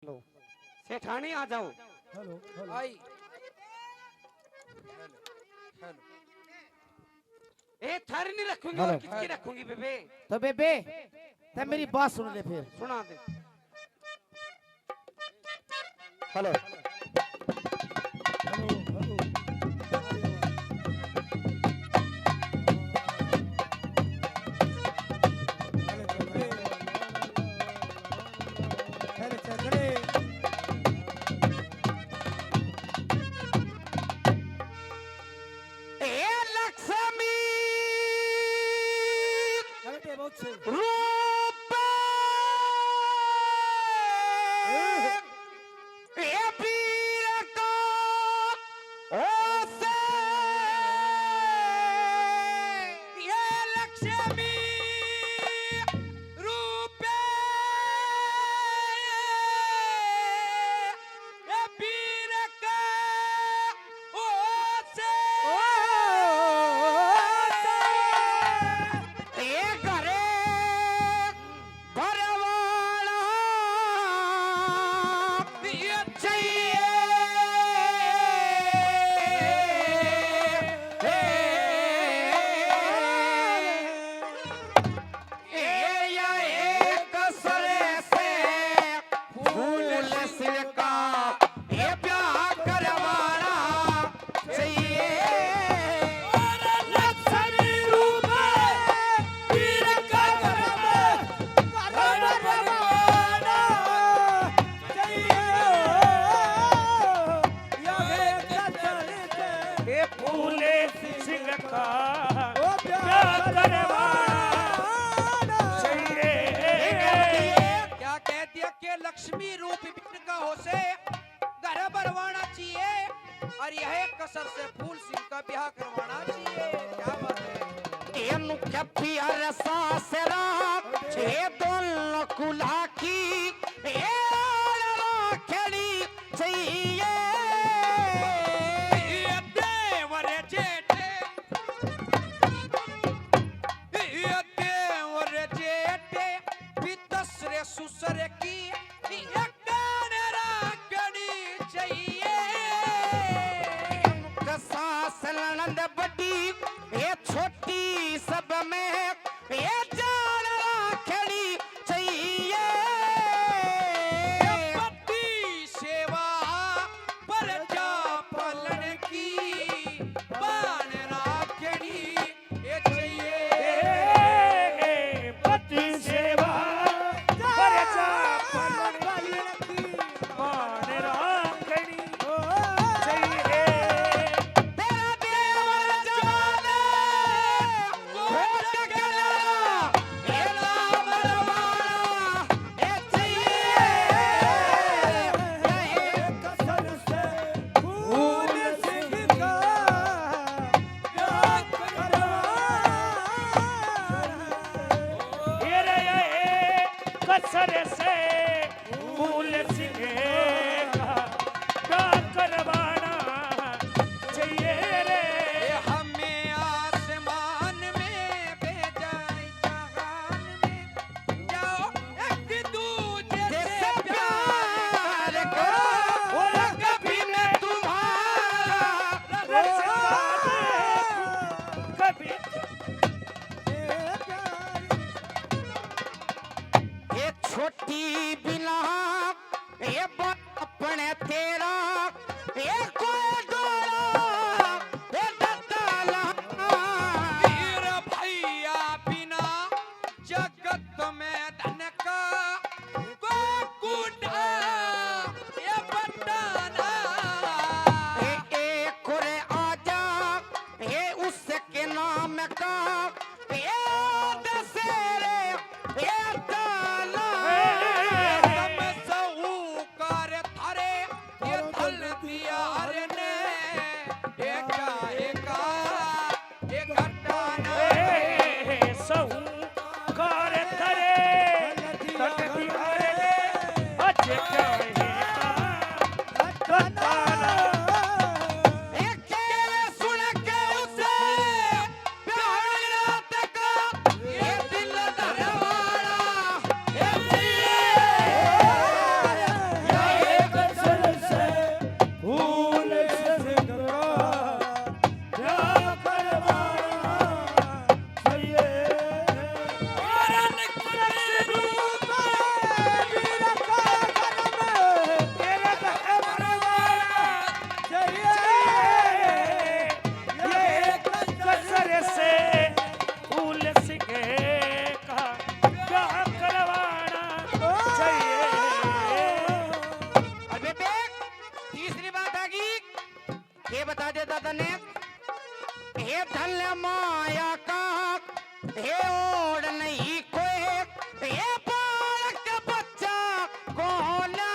Hello सेठानी आ जाओ। हेलो हेलो आई हेलो हेलो ए थारी नहीं रखूंगी हेलो। और किसकी रखूंगी बेबे? तो बेबे तब मेरी बात सुन ले फिर। सुना दे। हेलो हेलो हेलो ए लक्ष्मी रूप ए वीर का ओसे ये लक्ष्मी रूप ए वीर का ओसे ए घरे भरवाड़ा ये चाहिए या एक सरे से फूल सिलका ये प्यार करवाना चाहिए लक्ष्मी रूप वीर का ये फूले सिंह का प्यार करवाना चाहिए। क्या कह दिया कि लक्ष्मी रूप वीर का हो से घर भरवाना चाहिए और यह कसर से फूल सिंह का ब्याह करवाना चाहिए। क्या बात है? ये मुख्य प्यार सासरा छे दोल कुल्हा की ये खड़ी चाहिए ये देवर जेठे पितसरे सुसरे की एक रागड़ी चाहिए। सास ननद बड़ी ये छोटी सब में ये जान खड़ी चाहिए पति सेवा प्रजा पालन की बाण राखड़ी ये चाहिए। पति सेवा प्रजा पालन की मान राखनी चाहिए। तेरा देवर जाने घोट गला ये राम रवाना ये चाहिए ये रे कसर से फूल सिंह का प्यार करवाना चाहिए रे। ये हमें आसमान में भेजाए जहान में जाओ एक दूजे से जैसे प्यार प्यार करो करो और कभी मैं तुम्हारा कभी ये छोटी बिना ये अपने तेरा ये कोई डोला ये दत्ताला वीर भैया बिना जगत में धन का को कूटा ये बताना। एक और आजा ये उसके नाम का ये दशहरे ये ताला तम साहूकार थारे ये थल दिया रे सदन हे धन्य माया का हे ओढ़ नहीं कोई हे बालक बच्चा कोना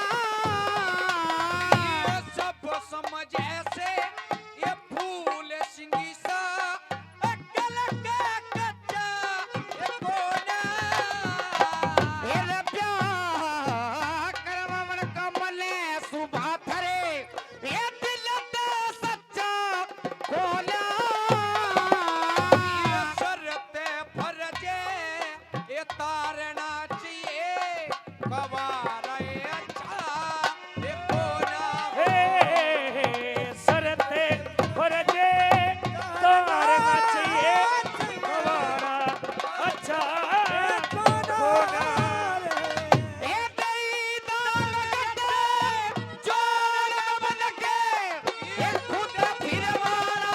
ये सब समझे से ये फूल सिंगी सा अकल के कच्चा ये कोना हे रब्या करमन कमले सुबह थरे हे दिल दे सच्चा कोना ये शरते फरजे ये तारना चाहिए कवारा ये अच्छा ये कोना हे सरते फरजे तारना चाहिए हमारा अच्छा होना हे दई दाल गटे जोड़ बन के हे खुद फिरवाना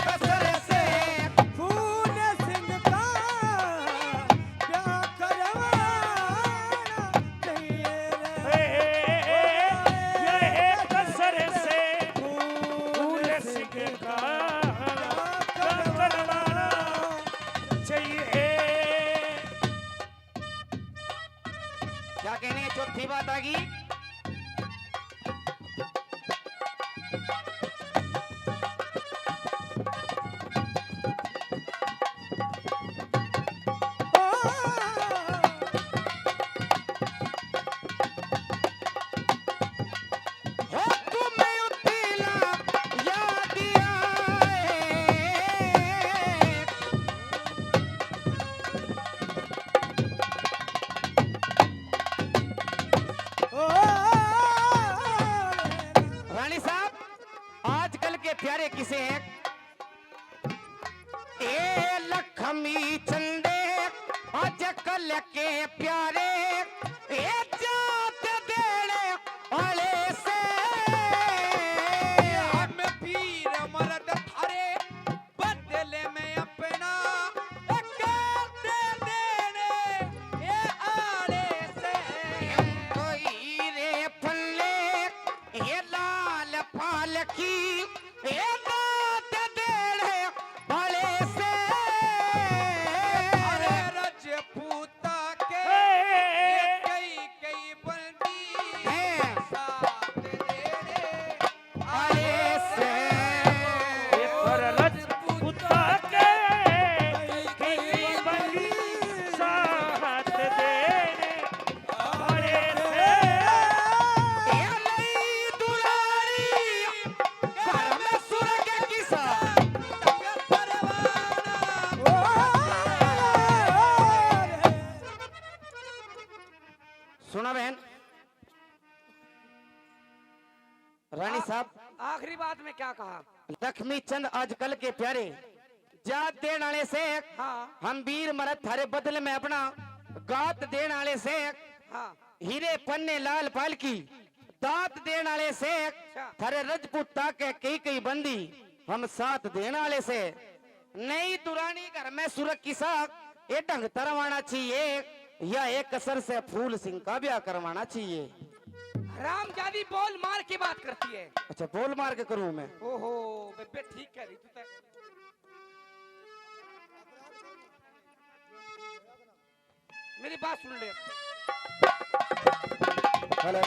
कसर से फूल सिंह का क्या करवाना चाहिए ये कसर से फूल सिंह का करवाना चाहिए। क्या कहने हैं? चौथी बात आ गई हो तुम्हें उठीला याद आए रानी साहब आजकल के प्यारे किसे हैं ए लखमी चंदे आजकल के प्यारे ए जात देने वाले से हम पीर मर्द थारे बदले में अपना एक दे देने ये आले से कोई रे फल्ले ये लाल पालकी ये दात देने वाले से अरे रजपूता के ये कई कई बंदी हैं। साथ देने आले से ये फरलत कुत्ता के कई बंदी साथ देने वाले से ये लई दुलारी घर में सुरग किसा सुना बहन रानी साहब आखिरी बात में क्या कहा? लक्ष्मी चंद आजकल के प्यारे जात देने वाले से हाँ हम वीर मरद थारे बदले में अपना गात देने वाले से हाँ हीरे पन्ने लाल पालकी दांत देने वाले से थारे रजपूता के कई कई बंदी हम साथ देने वाले से नई दुरानी घर में सुरख की साख ये ढंग तरवाना चाहिए या एक कसर से फूल सिंह का ब्याह करवाना चाहिए। रामजादी बोल मार की बात करती है। अच्छा बोल मार के करूं मैं? ओहो बेबे ठीक कह रही तू तो। मेरी बात सुन ले। हेलो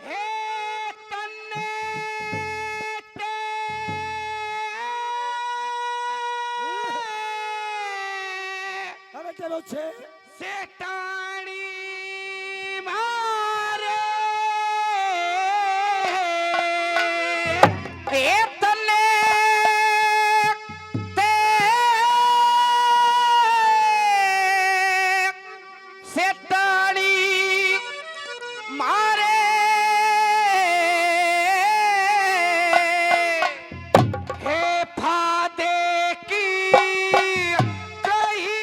हे तन्ने હવે ચલો છે सेठानी मारे ए तन्ने ते सेठानी मारे हे फादे की कही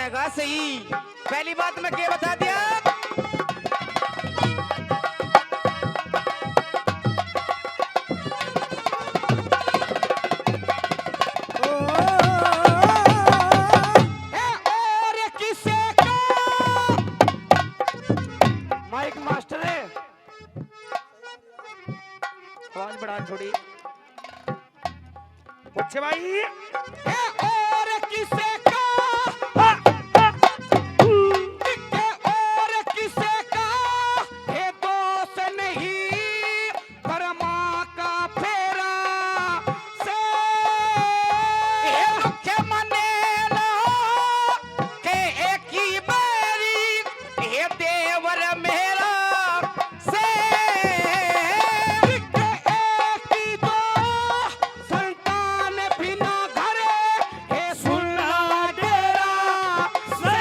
जाएगा सही। पहली बात मैं क्या बता दिया, और किसे का माइक मास्टर है, आवाज बढ़ा थोड़ी। बच्चे भाई है और किसे का और किसे का है दोस्त नहीं कर्मा का फेरा से मुख्य मनेला के एक ही बारी ये देवर मेरा से एक ही दो संतान बिना घर है सुनना डेरा से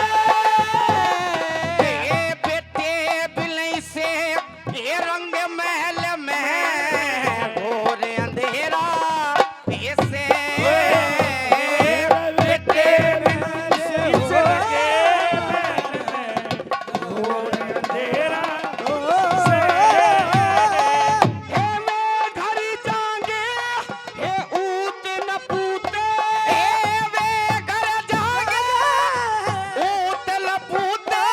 ये बेटे बिलई से ये रंग महल में घोर अंधेरा ऐसे बेटे हे मैं घर जाएंगे हे ऊत न पूते वे घर जागे ऊतल पूते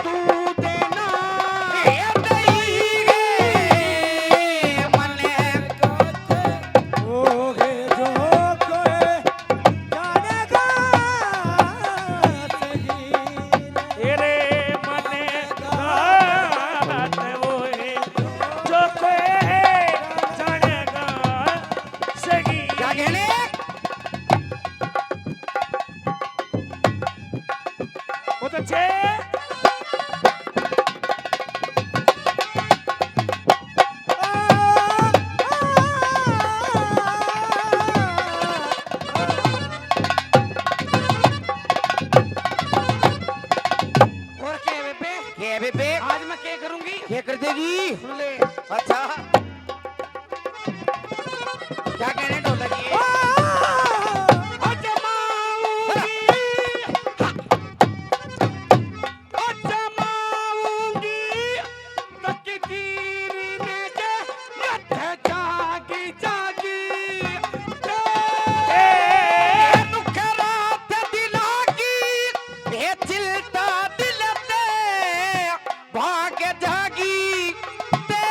तू देना ये नहीं गे मने ओगे जो कोई जानेगा सही तेरे मने गात वो है जो कोई जानेगा सही। क्या कहने बहुत अच्छे। और क्या बेबे ये बेबे आज मैं क्या करूंगी क्या कर देगी सुन ले अच्छा क्या कहने ढोलकी है? ये नुकरात दिलागी ये चिलता दिल ते भाग जागी ते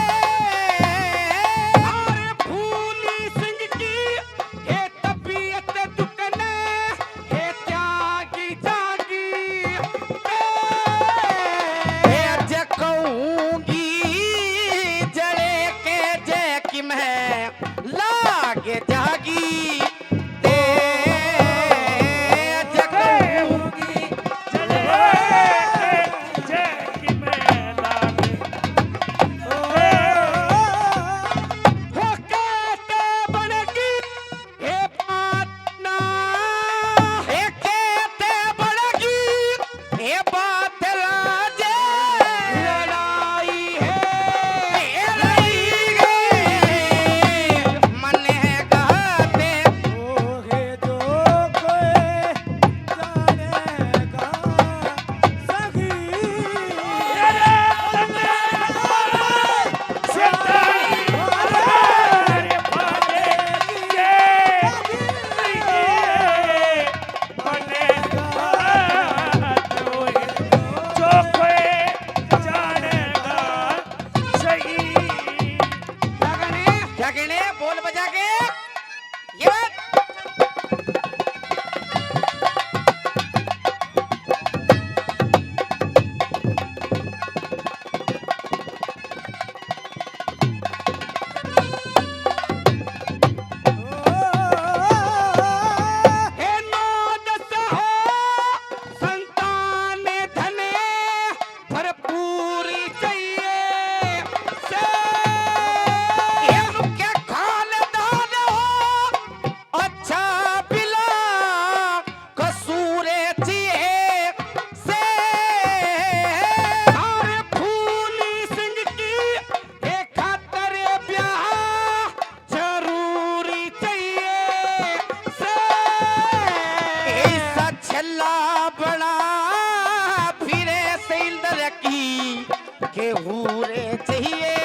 के हूरे चाहिए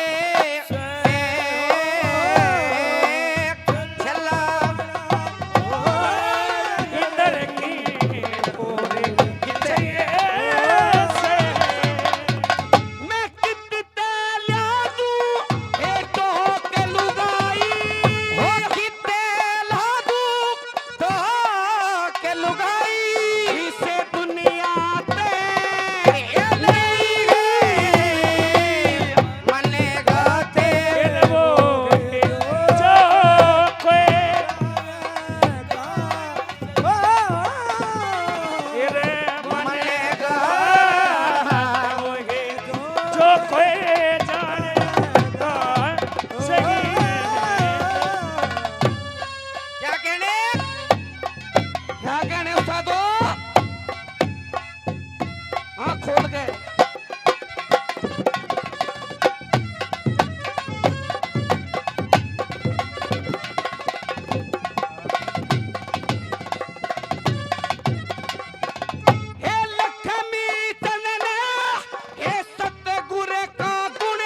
इधर की पूरी चाहिए से मैं कितने ला दूं ए तो के लुगाई हो किते लादू तो के लुगाई इसे दुनिया ते मने गाते वो जो कोई रे मने जो कोई जानेगा सही क्या कहने उस्तादो हाँ खोल गए हे लक्ष्मी चंदना हे सतगुर का गुण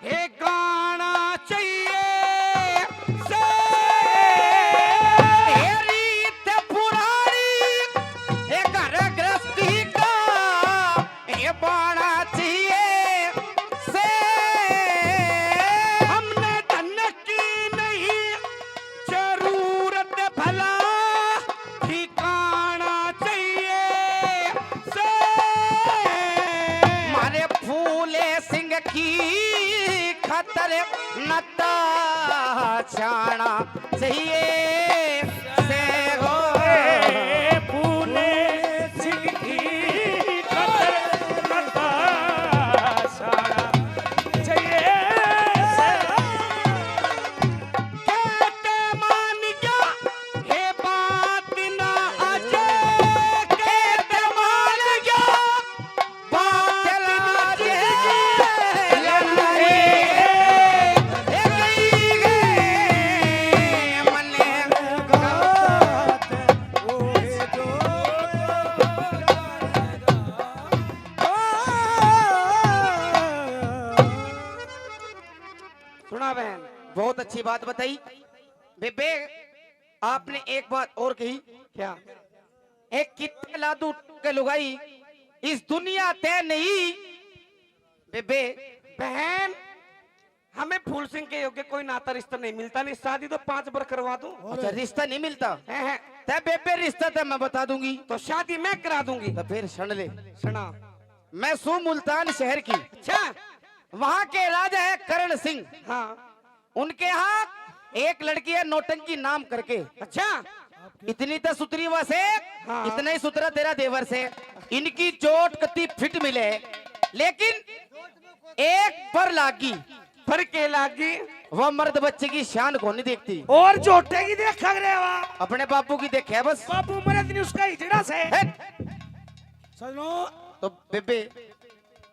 हे गाना चाहिए से हे रीत पुरानी हे घर गृहस्थी का हे बाणा चाहिए से हमने धन की नहीं जरूरत भला ठिकाना चाहिए से मारे फूले सिंह की खतर नता छाना चाहिए से हो फूले सिंह की कतर कता सारा चाहिए कहते मान गया हे बात ना अजे कहते मान गया बात ना अजे सुना बहन बहुत अच्छी बात बताई बेबे आपने एक बात और कही क्या एक कितने लादू के लुगाई इस दुनिया तय नहीं बेबे बहन हमें फूल सिंह के योग्य कोई नाता रिश्ता नहीं मिलता नहीं शादी तो 5 बार करवा दूं अच्छा रिश्ता नहीं मिलता हैं, तय बेबे रिश्ता तो मैं बता दूंगी तो शादी मैं करा दूंगी तो फिर सुन ले सुना मैं सू मुल्तान शहर की अच्छा वहाँ के राजा है करण सिंह हाँ उनके यहाँ एक लड़की है नौटंकी नाम करके अच्छा इतनी तो सुतरी वसे हाँ। इतना ही सुतरा तेरा देवर से इनकी चोट कति फिट मिले लेकिन एक पर लागी फर के लागी वह मर्द बच्चे की शान को नहीं देखती और जोटे की देखा रे वाह अपने बापू की देखे है बस बाबू मरे दिन उसका हिजड़ा से हेट। सुनो तो बेबे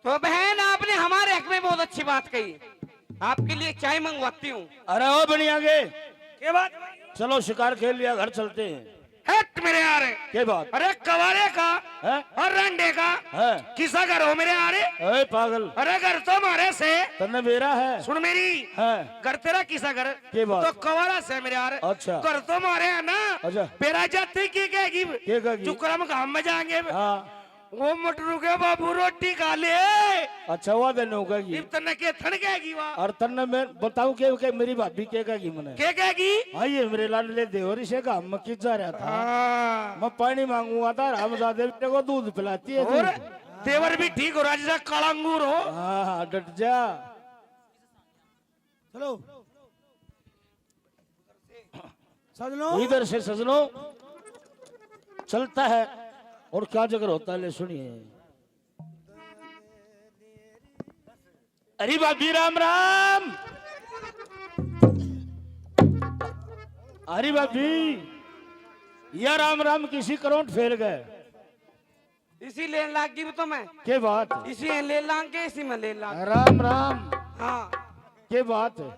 तो बहन आपने हमारे हक में बहुत अच्छी बात कही आपके लिए चाय मंगवाती हूँ अरे ओ बनी आगे के बात चलो शिकार खेल लिया घर चलते हैं हट मेरे यार के बात अरे कवारे का है और रंडे का है किसा घर हो मेरे यार ओए पागल अरे घर तो हमारे से तन्ने मेरा है सुन मेरी है घर तेरा किसा घर के बात? तो कवारा से मेरे यार अच्छा। घर तो हमारे है ना अच्छा। बेरा जाते की कहेगी के कहेगी? चुकरम घाम में जाएंगे हाँ वो मटरू के बाबू रोटी खा ले अच्छा हुआ दिन होगा की तने के थन कहेगी वहाँ और तन्ने मैं बताऊं के मेरी भाभी के कहेगी मने के कहेगी हाँ ये मेरे लाल ले देवरी से का हम किस जा रहा था हाँ। मैं पानी मांगूंगा था रामजादे बेटे को दूध पिलाती है और तू। देवर भी ठीक हो रहा जैसा काला अंगूर हो हाँ हाँ डट जा चलो सजनो इधर से सजनो चलता है और क्या जगह होता है ले सुनिए अरे भाभी राम राम अरे भाभी या राम राम किसी करोट फेर गए इसी ले लागी भी तो मैं के बात इसी ले लांगे इसी में ले लांग राम राम हाँ के बात है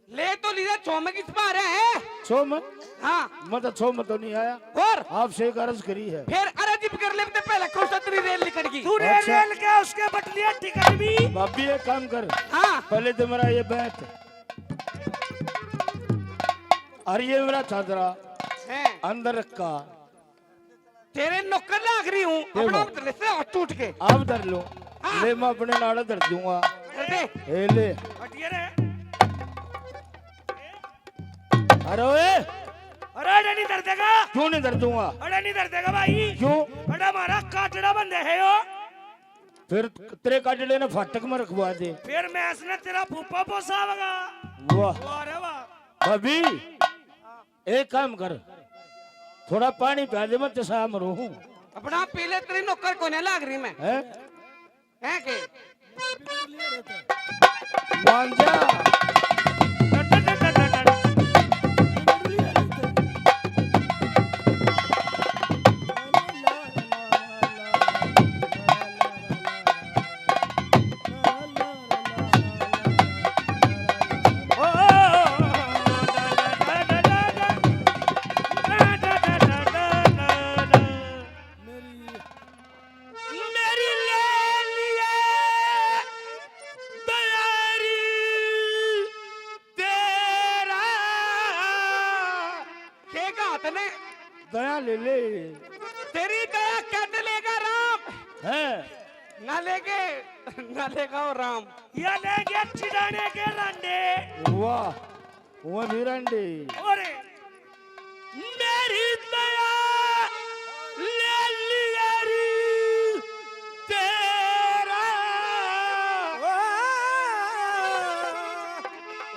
ले तो लीजिए छो में किस पा रहे हैं छो में हाँ मैं तो छो में तो नहीं आया और आपसे एक अर्ज करी है फिर अरे जिप कर बोले तो पहले कौन सा तेरी रेल निकल गई तू रेल अच्छा। रेल के उसके बटलिया टिकट भी भाभी एक काम कर, हाँ पहले तो मेरा ये बैठ और ये मेरा चादरा है अंदर रखा, तेरे नौकर लाग रही हूँ अपना बदले से हाथ टूट के आप धर लो। ले मैं अपने नाड़ा धर दूंगा। दे ए ले, हटिए रे। अरे ओए, अरे अरे नहीं डर देगा, क्यों नहीं धर दूंगा? अरे नहीं डर देगा भाई। क्यों? अरे हमारा काटड़ा बंदे है यो। फिर तेरे काटड़े ने फाटक में रखवा दे। फिर मैं इसने तेरा फूफा पोसावगा। वाह वाह रे वाह। भाभी एक काम कर, थोड़ा पानी पिला दे, मैं तसा मरू हूँ। अपना पीले तेरी नौकर को नहीं लाग रही मैं है के मान जा। मेरी ले लिए तैयारी तेरा। के हाथ ने दया ले ले तेरी दया कैसे लेगा राम है। ना लेगा वो राम ये ले गया चिड़ाने के रंडे। वाह वो भिरंडी। और मेरी दया ले लिया री तेरा।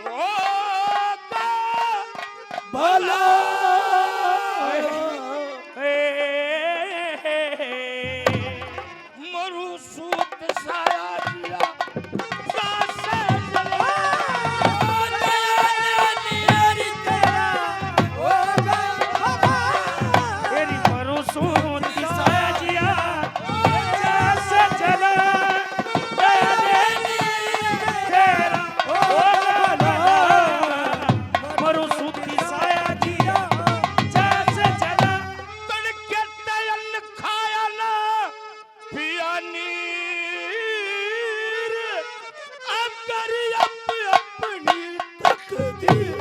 होगा भला। मरु सूत साया दिया सासे जला। तेरी मरु सूत साया जिया सासे जला। मरु सूत साया जिया सासे जला। तड़के तयल खाया ना पिया नीर। अब करी अपनी तकदीर।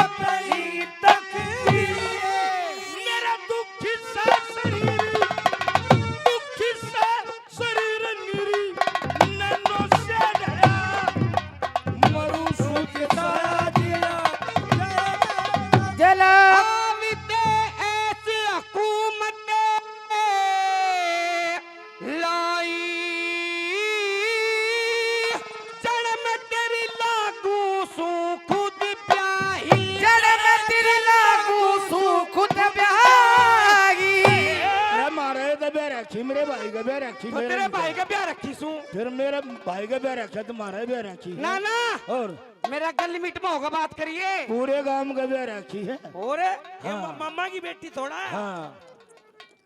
अपनी तकदीर। मेरा दुखी सा शरीर निरी नैनों से डरा। मरु सूत साया जिया जला आविते ऐसी हुकूमत लाई जड़ में तेरी लागू सू खुद प्याही जड़ में तेरी लागू सू खुद प्याही अरे मारे दबे रखी, मेरे भाई का बे रखी, तो तेरे भाई का ब्याह रखी सू फिर मेरे भाई का बे रखा तुम्हारा बे रखी ना ना और मेरा गल मीट में होगा बात करिए पूरे गांव का बे रखी है। और ये मामा की बेटी थोड़ा है। हाँ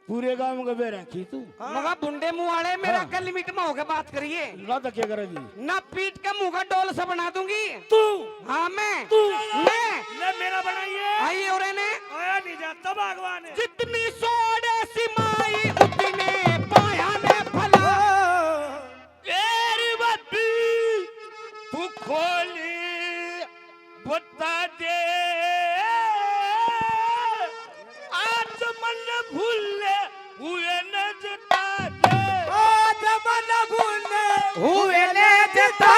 पूरे गांव का बे रखी तू मगा बुंडे मुंह वाले मेरा गल मीट में होगा बात करिए ना तो क्या करेगी? ना पीठ का मुंह का डोल से बना दूंगी तू हाँ मैं तू मैं ले मेरा बनाइए। आई और ने आया नहीं जाता भगवान। जितनी सोड़े सिमाई उतने पाया ने भला तेरी बाती तू खोली बता दे। आज मन भूले हुए न जता दे। आज मन भूले हुए ले जता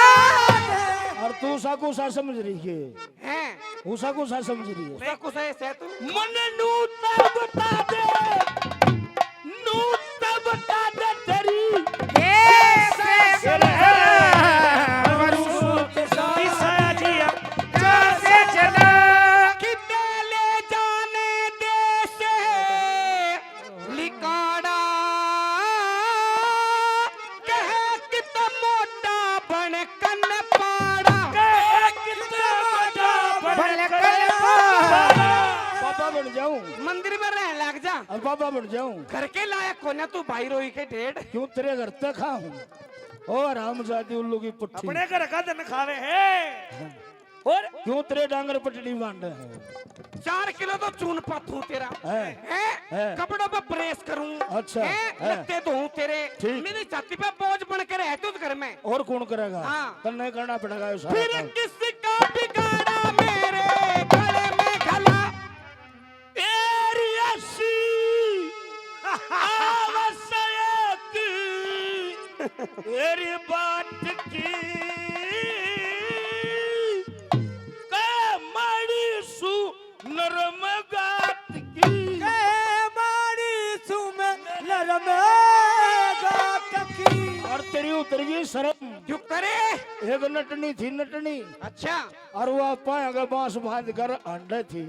और तू साकू सा समझ रही है, हैं उसा को सा समझ रही है। उसका कुछ है तू मन नूता बता दे। नूता बता दे तेरी कितने ले जाने देश लिकाड़ा कह कितना मोटा बन कन पाड़ा पापा बन जाऊं, मंदिर में रहने लग जा और पापा बन जाऊं। घर के लायक कोने तू भाई रोई के डेढ़ क्यों तेरे घर तक खाऊं? ओ राम जाती उल्लू की पुट्ठी। अपने घर का धन खावे है। और क्यों तेरे डांगर पटड़ी बांध है 4 किलो तो चून पाथू तेरा है। हैं? कपड़ों पे प्रेस करूं अच्छा, हैं? है। लगते धोऊं तेरे ठीक। मेरी छाती पे बोझ बन के रहते उस घर में और कौन करेगा हाँ। तन्ने करना पड़ेगा ये सारा फिर काम। किसका बिगाड़ा मेरे गले में गला तेरी ऐसी आवश्यक तेरी बात की के माड़ी सु नरम गात की और तेरी उतर गई शर्म क्यों करे एक नटनी थी नटनी अच्छा और वो पाएगा बांस बांध कर अंडे थी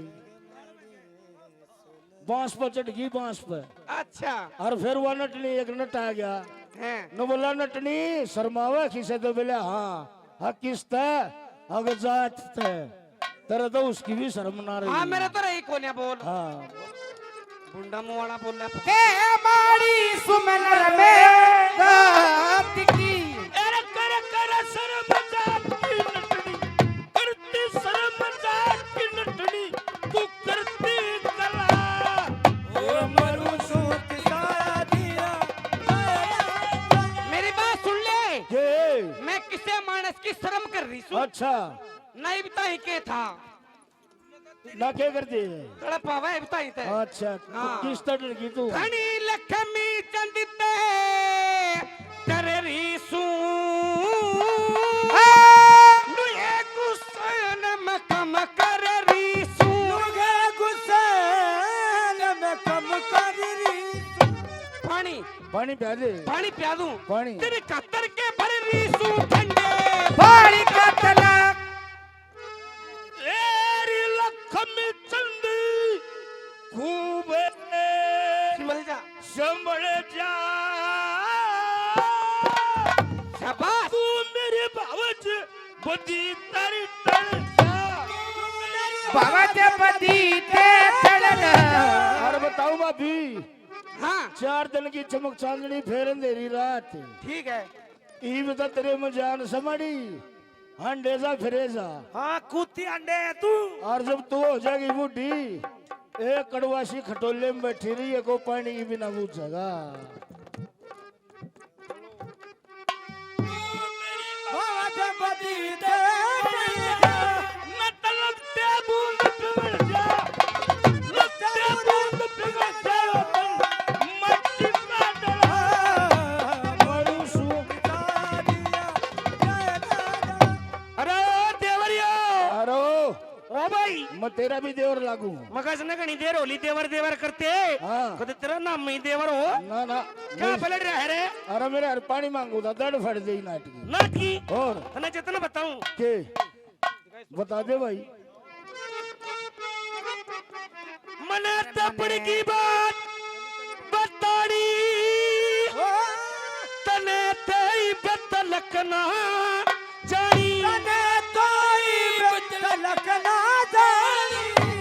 बांस पर चढ़ गई बांस पे अच्छा और फिर वो नटनी एक नट आ गया हैं न बोला नटनी शर्मावा खिसे तो बोले हाँ हाँ किसता अगर जात थे तेरा तो उसकी भी शर्म ना रही हाँ मेरे तो रही कोने बोल हाँ बुंडा मुआना बोल रहा के माड़ी सुमनर में गात की अरे कर शर्म जात की नटनी करती शर्म जात की नटनी तू करती कला ओ मरु सूत दिया मेरी बात सुन ले ये मैं किसे मानस की शर्म कर रही हूँ अच्छा नहीं बताई के था ना क्या करती तड़ा पावा है बताई थे अच्छा हाँ। किस तरह की तू धनी लक्ष्मी चंदिते तेरे रीसू नुए गुस्सन में कम कर रीसू पानी पानी प्या दे पानी पिया दूं पानी तेरे कतर के भर रीसू ठंडे पानी का तलाक तेरी लक्ष्मी चंदी खूब सिमल जा संभल जा शाबाश तू मेरे बावज बदी तारी तल जा भगत पति ते चलन और बताओ भाभी हाँ 4 दिन की चमक चांदनी फेर अंधेरी रात ठीक है ई बता तेरे में जान समड़ी अंडे जा फिरे जा हाँ कुत्ती अंडे है तू और जब तू हो जाएगी बूढ़ी एक कड़वासी खटोले में बैठी रही है को पानी की बिना पूछेगा अरे देवरिया अरे ओ भाई मैं तेरा भी देवर लागू मगज न घनी देर होली देवर देवर करते हाँ कद तेरा नाम ही देवर हो ना ना क्या पलट रहा है रे अरे मेरे हर पानी मांगू था दड़ फट गई नाटकी नाटकी और तने जितना बताऊं के बता दे भाई मने तपड़ की बात बताड़ी तने तेरी बतलकना जानी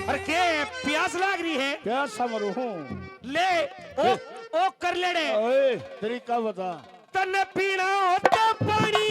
अरे के प्यास लाग रही है क्या समरू हूँ ले ओ कर ले रे ओए तरीका बता तने पीना होता पानी